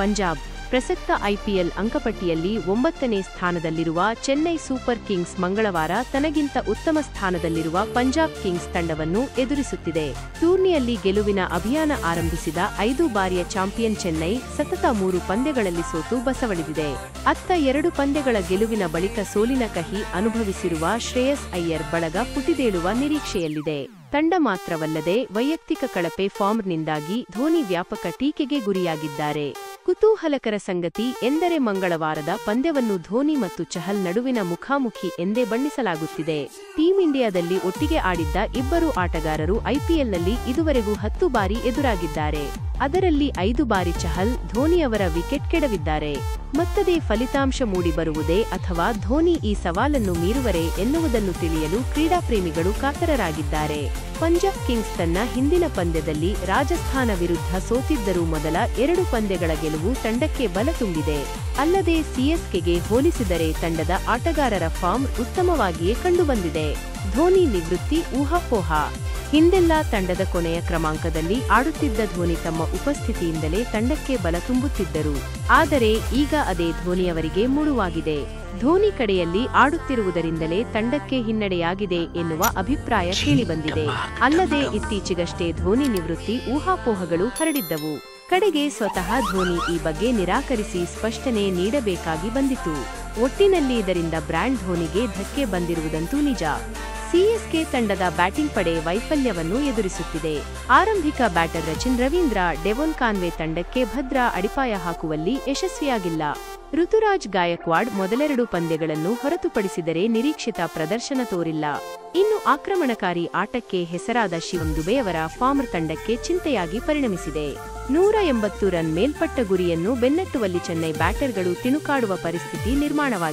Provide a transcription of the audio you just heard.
ಪಂಜಾಬ್ ಪ್ರಸಕ್ತ ಐಪಿಎಲ್ ಅಂಕಪಟ್ಟಿಯಲ್ಲಿ 9ನೇ ಸ್ಥಾನದಲ್ಲಿರುವ Chennai super Kings ಮಂಗಳವಾರ ತನಗಿಂತ ಉತ್ತಮ ಸ್ಥಾನದಲ್ಲಿರುವ ಪಂಜಾಬ್ ಕಿಂಗ್ಸ್ ತಂಡವನ್ನು ಎದುರಿಸುತ್ತಿದೆ. ಟೂರ್ನಿಯಲ್ಲಿ ಗೆಲುವಿನ ಅಭಿಯಾನ ಆರಂಭಿಸಿದ 5 ಬಾರಿಯ ಚಾಂಪಿಯನ್ ಚೆನ್ನೈ ಸತತ 3 ಪಂದ್ಯಗಳಲ್ಲಿ ಸೋತು ಬಸವಳಿದಿದೆ. ಅತ್ತ 2 ಪಂದ್ಯಗಳ ಗೆಲುವಿನ ಬಳಿಕ ಸೋಲಿನ ಕಹಿ ಅನುಭವಿಸಿರುವ ಶ್ರೇಯಸ್ ಅಯ್ಯರ್ ಬಳಗ ಪುಟಿದೇಳುವ ನಿರೀಕ್ಷೆಯಲ್ಲಿದೆ. ತಂಡ ಮಾತ್ರವಲ್ಲದೆ ವೈಯಕ್ತಿಕ ಕಳಪೆ ಫಾರ್ಮ್ನಿಂದಾಗಿ ಧೋನಿ ವ್ಯಾಪಕ ಟೀಕೆಗೆ ಗುರಿಯಾಗಿದ್ದಾರೆ. ಕುತೂಹಲಕರ ಸಂಗತಿ ಎಂದರೆ ಮಂಗಳವಾರದ ಪಂದ್ಯವನ್ನು ಧೋನಿ ಮತ್ತು ಚಹಲ್ ನಡುವಿನ ಮುಖಾಮುಖಿ ಎಂದೇ ಬಣ್ಣಿಸಲಾಗುತ್ತಿದೆ. ಟೀಂ ಇಂಡಿಯಾದಲ್ಲಿ ಒಟ್ಟಿಗೆ ಆಡಿದ್ದ ಇಬ್ಬರು ಆಟಗಾರರು ಐಪಿಎಲ್ನಲ್ಲಿ ಇದುವರೆಗೂ 10 ಬಾರಿ ಎದುರಾಗಿದ್ದಾರೆ. ಅದರಲ್ಲಿ 5 ಬಾರಿ ಚಹಲ್, ಧೋನಿಯವರ ವಿಕೆಟ್ ಕೆಡವಿದ್ದಾರೆ. ಮತ್ತದೇ ಫಲಿತಾಂಶ ಮೂಡಿಬರುವುದೇ ಅಥವಾ ಧೋನಿ ಈ ಸವಾಲನ್ನು ಮೀರುವರೇ ಎನ್ನುವುದನ್ನು ತಿಳಿಯಲು ಕ್ರೀಡಾಪ್ರೇಮಿಗಳು ಕಾತರರಾಗಿದ್ದಾರೆ. ಪಂಜಾಬ್ ಕಿಂಗ್ಸ್ ತನ್ನ ಹಿಂದಿನ ಪಂದ್ಯದಲ್ಲಿ ರಾಜಸ್ಥಾನ ವಿರುದ್ಧ ಸೋತಿದ್ದರೂ ಮೊದಲ 2 ಪಂದ್ಯಗಳ ಗೆಲುವು ತಂಡಕ್ಕೆ ಬಲ ತುಂಬಿದೆ. ಅಲ್ಲದೆ ಸಿಎಸ್ಕೆಗೆ ಹೋಲಿಸಿದರೆ ತಂಡದ ಆಟಗಾರರ ಫಾರ್ಮ್ ಉತ್ತಮವಾಗಿಯೇ ಕಂಡುಬಂದಿದೆ. ಧೋನಿ ನಿವೃತ್ತಿ ಊಹಾಪೋಹ. ಹಿಂದೆಲ್ಲ ತಂಡದ ಕೊನೆಯ ಕ್ರಮಾಂಕದಲ್ಲಿ ಆಡುತ್ತಿದ್ದ ಧೋನಿ ತಮ್ಮ ಉಪಸ್ಥಿತಿಯಿಂದಲೇ ತಂಡಕ್ಕೆ ಬಲ ತುಂಬುತ್ತಿದ್ದರು. ಆದರೆ ಈಗ ಅದೇ ಧೋನಿಯವರಿಗೆ ಮುಳುವಾಗಿದೆ. ಧೋನಿ ಕಡೆಯಲ್ಲಿ ಆಡುತ್ತಿರುವುದರಿಂದಲೇ ತಂಡಕ್ಕೆ ಹಿನ್ನಡೆಯಾಗಿದೆ ಎನ್ನುವ ಅಭಿಪ್ರಾಯ ಕೇಳಿಬಂದಿದೆ. ಅಲ್ಲದೆ ಇತ್ತೀಚೆಗಷ್ಟೇ ಧೋನಿ ನಿವೃತ್ತಿ ಊಹಾಪೋಹಗಳು ಹರಡಿದ್ದವು. ಕಡೆಗೆ ಸ್ವತಃ ಧೋನಿ ಈ ಬಗ್ಗೆ ನಿರಾಕರಿಸಿ ಸ್ಪಷ್ಟನೆ ನೀಡಬೇಕಾಗಿ ಬಂದಿತು. ಒಟ್ಟಿನಲ್ಲಿ ಇದರಿಂದ ಬ್ರ್ಯಾಂಡ್ ಧೋನಿಗೆ ಧಕ್ಕೆ ಬಂದಿರುವುದಂತೂ ನಿಜ. ಸಿಎಸ್ಕೆ ತಂಡದ ಬ್ಯಾಟಿಂಗ್ ಪಡೆ ವೈಫಲ್ಯವನ್ನು ಎದುರಿಸುತ್ತಿದೆ. ಆರಂಭಿಕ ಬ್ಯಾಟರ್ ರಚಿನ್ ರವೀಂದ್ರ, ಡೆವೊನ್ ಕಾನ್ವೆ ತಂಡಕ್ಕೆ ಭದ್ರ ಅಡಿಪಾಯ ಹಾಕುವಲ್ಲಿ ಯಶಸ್ವಿಯಾಗಿಲ್ಲ. ಋತುರಾಜ್ ಗಾಯಕ್ವಾಡ್ ಮೊದಲೆರಡು ಪಂದ್ಯಗಳನ್ನು ಹೊರತುಪಡಿಸಿದರೆ ನಿರೀಕ್ಷಿತ ಪ್ರದರ್ಶನ ತೋರಿಲ್ಲ. ಇನ್ನು ಆಕ್ರಮಣಕಾರಿ ಆಟಕ್ಕೆ ಹೆಸರಾದ ಶಿವಂ ದುಬೆಯವರ ಫಾರ್ಮ್ ತಂಡಕ್ಕೆ ಚಿಂತೆಯಾಗಿ ಪರಿಣಮಿಸಿದೆ. 180 ರನ್ ಮೇಲ್ಪಟ್ಟ ಗುರಿಯನ್ನು ಬೆನ್ನಟ್ಟುವಲ್ಲಿ ಚೆನ್ನೈ ಬ್ಯಾಟರ್ಗಳು ತಿಣುಕಾಡುವ ಪರಿಸ್ಥಿತಿ ನಿರ್ಮಾಣವಾಗಿದೆ.